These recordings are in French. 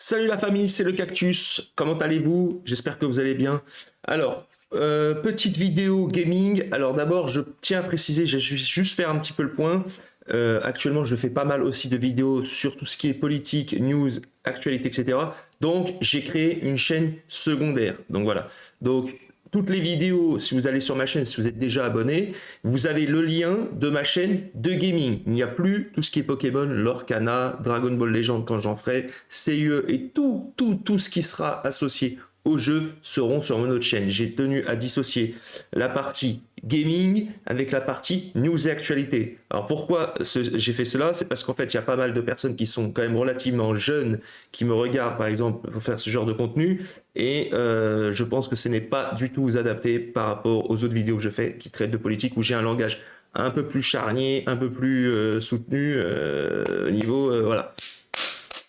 Salut la famille, c'est le Cactus. Comment allez-vous? J'espère que vous allez bien. Alors, petite vidéo gaming. Alors d'abord, je tiens à préciser, je vais juste faire un petit peu le point. Actuellement, je fais pas mal aussi de vidéos sur tout ce qui est politique, news, actualité, etc. Donc, j'ai créé une chaîne secondaire. Donc voilà. Donc, toutes les vidéos, si vous allez sur ma chaîne, si vous êtes déjà abonné, vous avez le lien de ma chaîne de gaming. Il n'y a plus tout ce qui est Pokémon, Lorcana, Dragon Ball Legend quand j'en ferai, CIE et tout ce qui sera associé au jeu seront sur mon autre chaîne. J'ai tenu à dissocier la partie gaming avec la partie news et actualité. Alors pourquoi j'ai fait cela? C'est parce qu'en fait, il y a pas mal de personnes qui sont quand même relativement jeunes qui me regardent, par exemple, pour faire ce genre de contenu. Et je pense que ce n'est pas du tout adapté par rapport aux autres vidéos que je fais qui traitent de politique où j'ai un langage un peu plus charnier, un peu plus soutenu au niveau... voilà.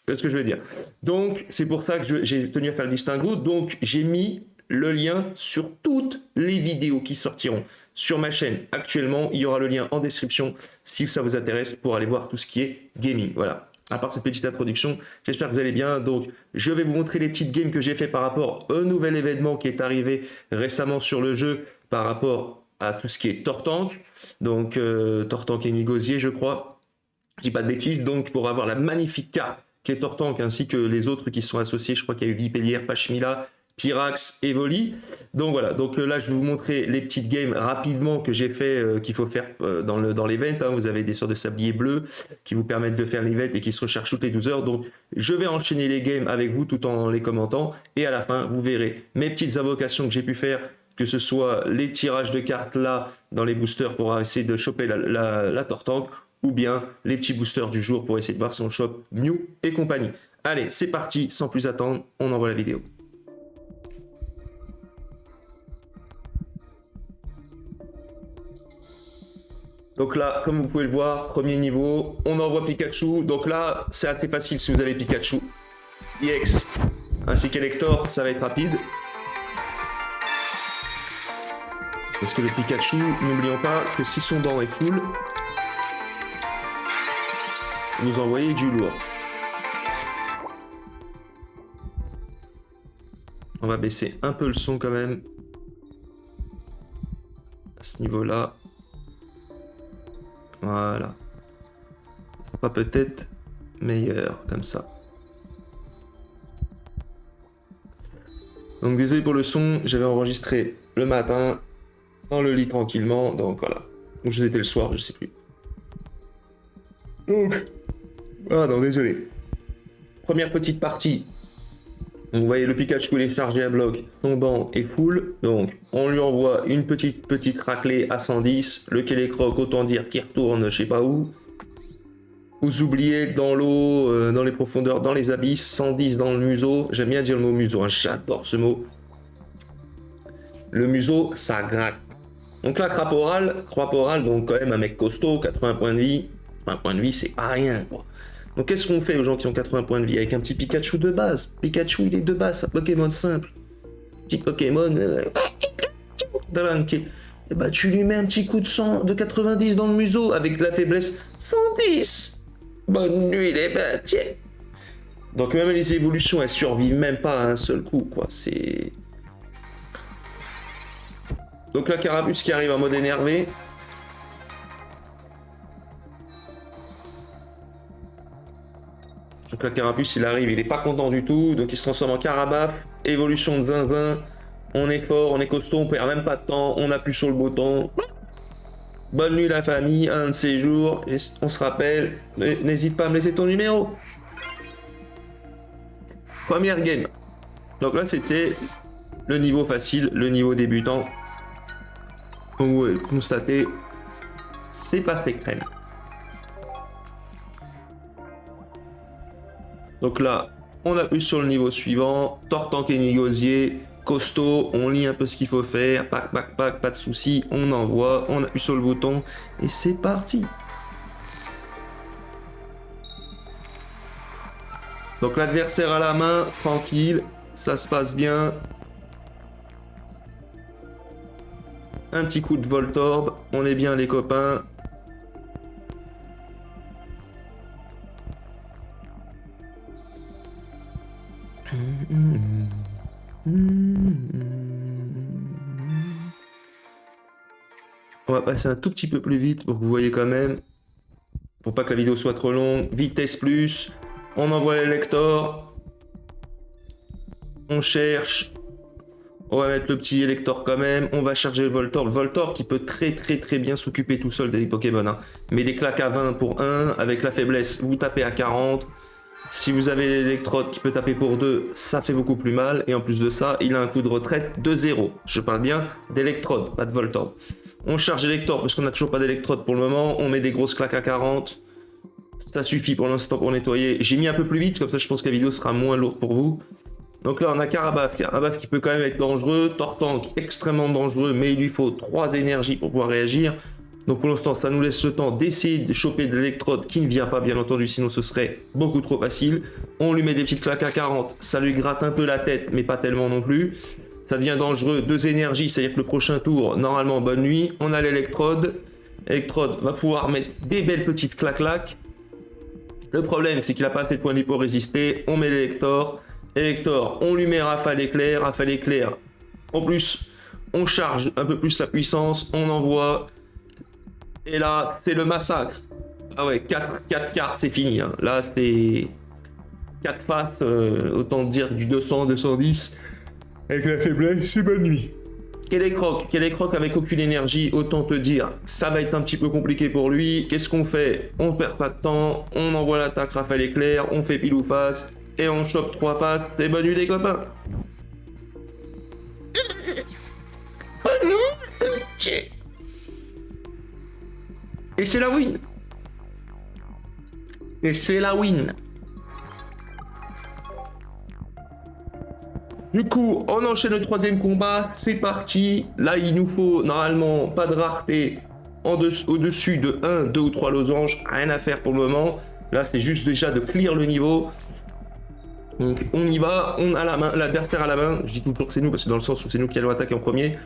C'est ce que je veux dire. Donc, c'est pour ça que j'ai tenu à faire le distinguo. Donc, j'ai mis le lien sur toutes les vidéos qui sortiront sur ma chaîne. Actuellement, il y aura le lien en description si ça vous intéresse pour aller voir tout ce qui est gaming. Voilà. À part cette petite introduction, j'espère que vous allez bien. Donc, je vais vous montrer les petites games que j'ai fait par rapport au nouvel événement qui est arrivé récemment sur le jeu par rapport à tout ce qui est Tortank. Donc, Tortank et Migosier, je crois. Je dis pas de bêtises. Donc, pour avoir la magnifique carte qui est Tortank, ainsi que les autres qui sont associés, je crois qu'il y a eu Vipellière, Pachmila, Pyrax et Voli. Donc voilà, donc là je vais vous montrer les petites games rapidement que j'ai fait, qu'il faut faire dans l'event. Hein. Vous avez des sortes de sabliers bleus qui vous permettent de faire l'event et qui se rechargent toutes les 12 heures. Donc je vais enchaîner les games avec vous tout en les commentant. Et à la fin, vous verrez mes petites invocations que j'ai pu faire, que ce soit les tirages de cartes là dans les boosters pour essayer de choper la Tortank, ou bien les petits boosters du jour pour essayer de voir si on chope Mew et compagnie. Allez, c'est parti, sans plus attendre, on envoie la vidéo. Donc là, comme vous pouvez le voir, premier niveau, on envoie Pikachu. Donc là, c'est assez facile si vous avez Pikachu EX ainsi qu'Elector, ça va être rapide. Parce que le Pikachu, n'oublions pas que si son banc est full, vous envoyez du lourd. On va baisser un peu le son quand même. À ce niveau-là. Voilà. Ce sera peut-être meilleur comme ça. Donc désolé pour le son, j'avais enregistré le matin, dans le lit tranquillement, donc voilà. Ou c'était le soir, je sais plus. Donc... ah non, désolé. Première petite partie. Donc, vous voyez le Pikachu, il est chargé à bloc, son banc est full. Donc on lui envoie une petite raclée à 110. Le Kélécroc, autant dire qu'il retourne je sais pas où. Vous oubliez dans l'eau, dans les profondeurs, dans les abysses, 110 dans le museau. J'aime bien dire le mot museau, hein, j'adore ce mot. Le museau, ça gratte. Donc là, Craporal, donc quand même un mec costaud, 80 points de vie. 80 points de vie, c'est pas rien, quoi. Donc qu'est-ce qu'on fait aux gens qui ont 80 points de vie avec un petit Pikachu de base? Pikachu, il est de base, un Pokémon simple. Petit Pokémon... tranquille. Et bah tu lui mets un petit coup de 90 dans le museau avec la faiblesse 110. Bonne nuit les bêtes, tiens. Donc même les évolutions, elles survivent même pas à un seul coup, quoi. C'est... donc la Carapuce qui arrive en mode énervé. Donc la Carapuce, il arrive, il est pas content du tout, donc il se transforme en Carabaf, évolution de zinzin, on est fort, on est costaud, on perd même pas de temps, on appuie sur le bouton. Bonne nuit la famille, un de ces jours, et on se rappelle, n'hésite pas à me laisser ton numéro. Première game. Donc là c'était le niveau facile, le niveau débutant. Comme vous pouvez constater, c'est passé crème. Donc là, on appuie sur le niveau suivant, Tortank et Migosier, costaud, on lit un peu ce qu'il faut faire, pac, pas de soucis, on envoie, on appuie sur le bouton, et c'est parti. Donc l'adversaire à la main, tranquille, ça se passe bien. Un petit coup de Voltorb, on est bien les copains. On va passer un tout petit peu plus vite pour que vous voyez quand même. Pour pas que la vidéo soit trop longue. Vitesse plus. On envoie l'élector. On cherche. On va mettre le petit élector quand même. On va charger le Voltorb. Le Voltorb qui peut très bien s'occuper tout seul des Pokémon. Hein. Mais des claques à 20 pour 1. Avec la faiblesse, vous tapez à 40. Si vous avez l'électrode qui peut taper pour 2, ça fait beaucoup plus mal. Et en plus de ça, il a un coup de retraite de 0. Je parle bien d'électrode, pas de Voltorb. On charge l'élector parce qu'on n'a toujours pas d'électrode pour le moment. On met des grosses claques à 40. Ça suffit pour l'instant pour nettoyer. J'ai mis un peu plus vite, comme ça je pense que la vidéo sera moins lourde pour vous. Donc là on a Karabaf qui peut quand même être dangereux. Tortank extrêmement dangereux, mais il lui faut 3 énergies pour pouvoir réagir. Donc pour l'instant ça nous laisse le temps d'essayer de choper de l'électrode qui ne vient pas bien entendu, sinon ce serait beaucoup trop facile. On lui met des petites claques à 40, ça lui gratte un peu la tête, mais pas tellement non plus. Ça devient dangereux, 2 énergies, c'est-à-dire que le prochain tour, normalement bonne nuit. On a l'électrode. L'électrode va pouvoir mettre des belles petites claques. Le problème, c'est qu'il n'a pas assez de points de vie pour résister. On met l'élector. L'élector, on lui met rafale éclair. Rafale éclair. En plus, on charge un peu plus la puissance. On envoie. Et là, c'est le massacre. Ah ouais, 4 cartes, c'est fini. Hein. Là, c'est 4 faces. Autant dire du 200, 210. Avec la faiblesse, c'est bonne nuit. Kélécroc avec aucune énergie, autant te dire, ça va être un petit peu compliqué pour lui. Qu'est-ce qu'on fait? On perd pas de temps, on envoie l'attaque rafale éclair, on fait pile ou face, et on chope 3 passes. C'est bonne nuit les copains. Et c'est la win. Et c'est la win. Du coup, on enchaîne le 3e combat, c'est parti. Là, il nous faut normalement pas de rareté au-dessus de 1, 2 ou 3 losanges. Rien à faire pour le moment. Là, c'est juste déjà de clear le niveau. Donc, on y va. On a la main, l'adversaire à la main. Je dis toujours que c'est nous parce que dans le sens où c'est nous qui allons attaquer en premier.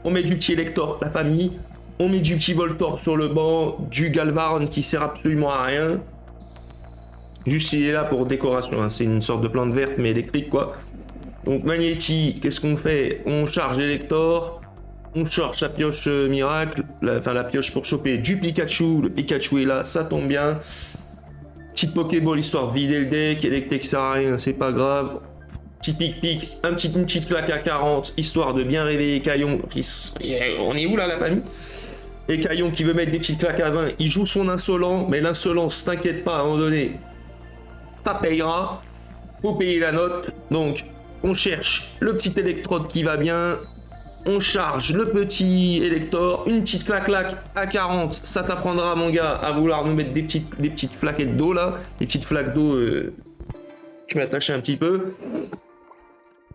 On met du petit Elector, la famille. On met du petit Voltorb sur le banc. Du Galvaron qui sert absolument à rien. Juste, il est là pour décoration. Hein. C'est une sorte de plante verte mais électrique, quoi. Donc Magnéti, qu'est-ce qu'on fait? On charge l'élector, on charge la pioche miracle, la pioche pour choper du Pikachu. Le Pikachu est là, ça tombe bien. Petite Pokéball histoire de vider le deck, électrique qui sert à rien, c'est pas grave. Petit pic-pic, une petite claque à 40, histoire de bien réveiller Caillon. On est où là la famille? Et Caillon qui veut mettre des petites claques à 20, il joue son insolent, mais l'insolence, t'inquiète pas, à un moment donné, ça payera. Faut payer la note, donc... On cherche le petit électrode qui va bien. On charge le petit élector. Une petite claque à 40. Ça t'apprendra, mon gars, à vouloir nous mettre des petites flaquettes d'eau, là. Des petites flaques d'eau. Je m'ai attaché un petit peu.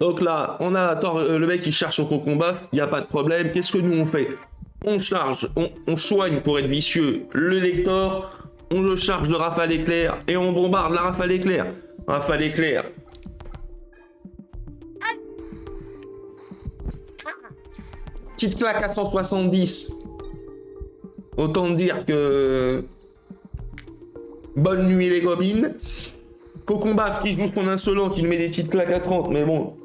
Donc là, on a le mec qui cherche son combat. Il n'y a pas de problème. Qu'est-ce que nous, on fait? On charge. On soigne, pour être vicieux, l'élector. On le charge de rafale éclair. Et on bombarde la rafale éclair. Rafale éclair. Petite claque à 170. Autant dire que... Bonne nuit les copines. Cocomba qui joue son insolent, qui nous met des petites claques à 30, mais bon.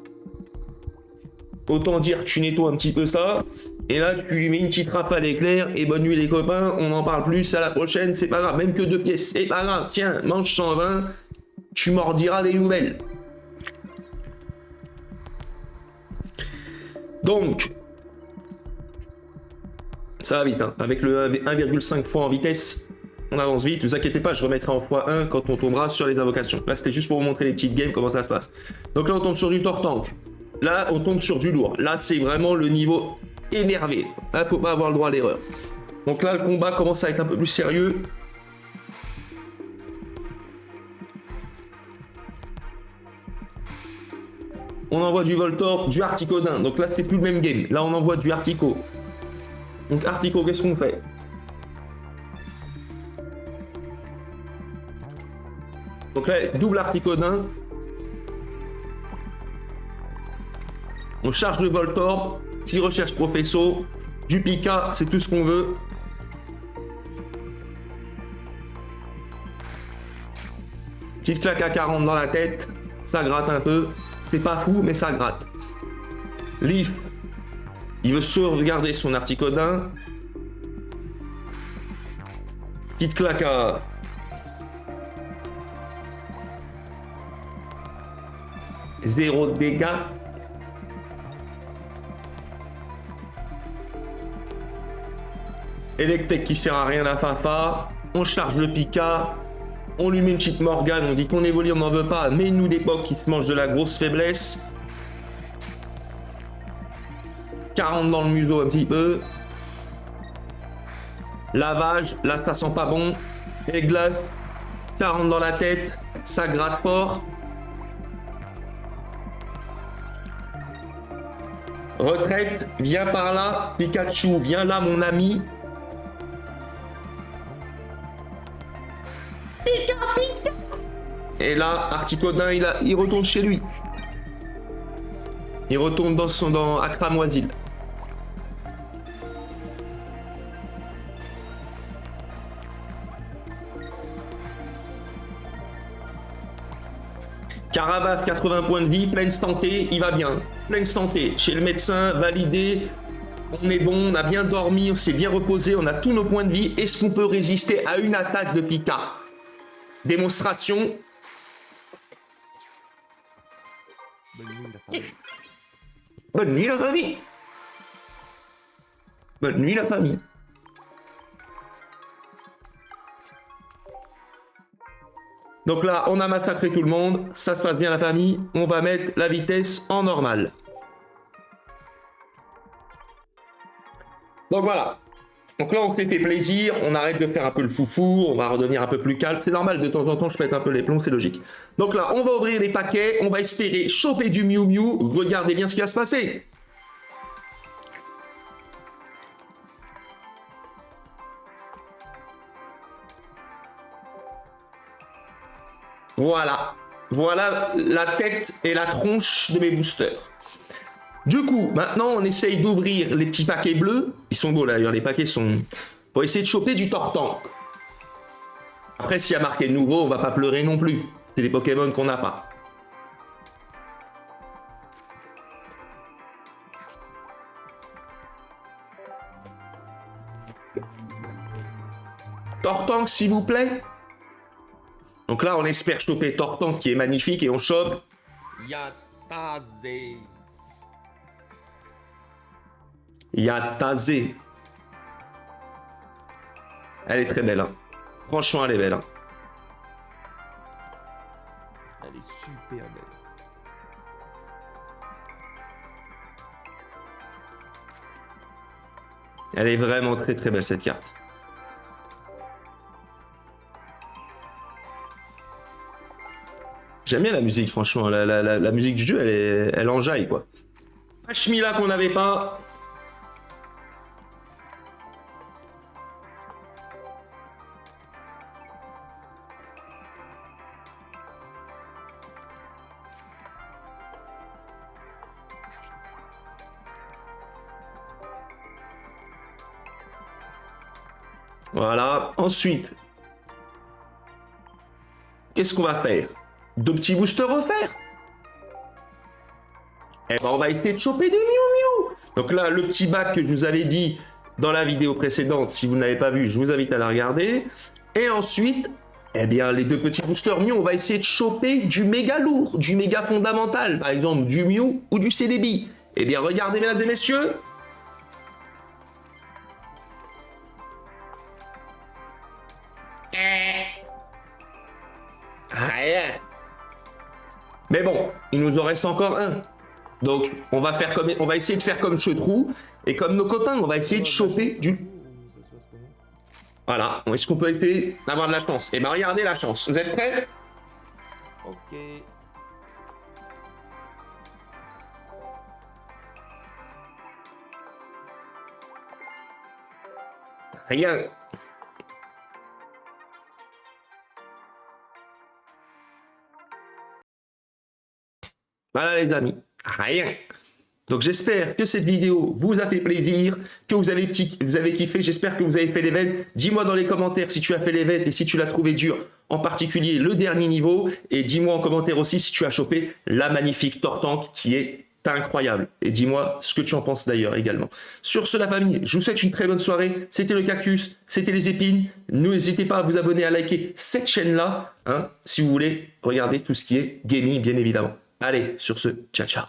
Autant dire que tu nettoies un petit peu ça. Et là, tu lui mets une petite rafale éclair. Et bonne nuit les copains, on n'en parle plus, à la prochaine, c'est pas grave. Même que 2 pièces, c'est pas grave. Tiens, mange 120, tu mordiras des nouvelles. Donc... Ça va vite, hein. Avec le 1,5 fois en vitesse, on avance vite. Ne vous inquiétez pas, je remettrai en x1 quand on tombera sur les invocations. Là, c'était juste pour vous montrer les petites games, comment ça se passe. Donc là, on tombe sur du Tortank. Là, on tombe sur du lourd. Là, c'est vraiment le niveau énervé. Là, faut pas avoir le droit à l'erreur. Donc là, le combat commence à être un peu plus sérieux. On envoie du Voltorb, du Articodin. Donc là, c'est plus le même game. Là, on envoie du Artico. Donc Artico, qu'est-ce qu'on fait? Donc là, double Articodin. On charge le Voltorb. S'il recherche Professo. Du Pika, c'est tout ce qu'on veut. Petite claque à 40 dans la tête. Ça gratte un peu. C'est pas fou, mais ça gratte. Leaf, il veut sauvegarder son Articodin. Petite claque. Zéro de dégâts. Electek qui sert à rien à Fafa. On charge le Pika. On lui met une petite Morgane. On dit qu'on évolue, on n'en veut pas. Mais nous des bocs qui se mangent de la grosse faiblesse. 40 dans le museau un petit peu. Lavage. Là ça sent pas bon. Et glace. 40 dans la tête. Ça gratte fort. Retraite. Viens par là. Pikachu, viens là mon ami. Et là, Articodin, il retourne chez lui. Il retourne dans Akramoisil. Caravaf, 80 points de vie, pleine santé, il va bien. Pleine santé, chez le médecin, validé. On est bon, on a bien dormi, on s'est bien reposé, on a tous nos points de vie. Est-ce qu'on peut résister à une attaque de Pika? Démonstration. Bonne nuit la famille. Bonne nuit la famille. Donc là, on a massacré tout le monde. Ça se passe bien la famille. On va mettre la vitesse en normal. Donc voilà. Donc là, on s'est fait plaisir. On arrête de faire un peu le foufou. On va redevenir un peu plus calme. C'est normal, de temps en temps, je pète un peu les plombs. C'est logique. Donc là, on va ouvrir les paquets. On va espérer choper du Mew Mew. Regardez bien ce qui va se passer. Voilà. Voilà la tête et la tronche de mes boosters. Du coup, maintenant, on essaye d'ouvrir les petits paquets bleus. Ils sont beaux, d'ailleurs, les paquets sont... Pour essayer de choper du Tortank. Après, s'il y a marqué nouveau, on va pas pleurer non plus. C'est les Pokémon qu'on n'a pas. Tortank, s'il vous plaît. Donc là, on espère choper Tortank, qui est magnifique, et on chope... Yatazé. Yatazé. Elle est très belle. Hein. Franchement, elle est belle. Hein. Elle est super belle. Elle est vraiment très très belle cette carte. J'aime bien la musique, franchement. La musique du jeu, elle enjaille, quoi. Pachmila qu'on n'avait pas. Voilà. Ensuite, qu'est-ce qu'on va faire? 2 petits boosters offerts. Et ben on va essayer de choper des Mew Mew. Donc là, le petit bac que je vous avais dit dans la vidéo précédente, si vous ne l'avez pas vu, je vous invite à la regarder. Et ensuite, eh bien, les 2 petits boosters Mew, on va essayer de choper du méga lourd, du méga fondamental, par exemple du Mew ou du Celebi. Eh bien, regardez, mesdames et messieurs. Rien. Mais bon, il nous en reste encore un. Donc, on va essayer de faire comme Chetrou et comme nos copains, on va essayer de choper du... Voilà, est-ce qu'on peut essayer d'avoir de la chance? Eh bien, regardez la chance. Vous êtes prêts? Ok. Rien. Voilà les amis, rien. Donc j'espère que cette vidéo vous a fait plaisir, que vous avez kiffé, j'espère que vous avez fait l'event. Dis-moi dans les commentaires si tu as fait l'event et si tu l'as trouvé dur. en particulier le dernier niveau, et dis-moi en commentaire aussi si tu as chopé la magnifique Tortank qui est incroyable. Et dis-moi ce que tu en penses d'ailleurs également. Sur ce, la famille, je vous souhaite une très bonne soirée. C'était le Cactus, c'était les épines. N'hésitez pas à vous abonner, à liker cette chaîne-là, hein, si vous voulez regarder tout ce qui est gaming, bien évidemment. Allez, sur ce, ciao, ciao.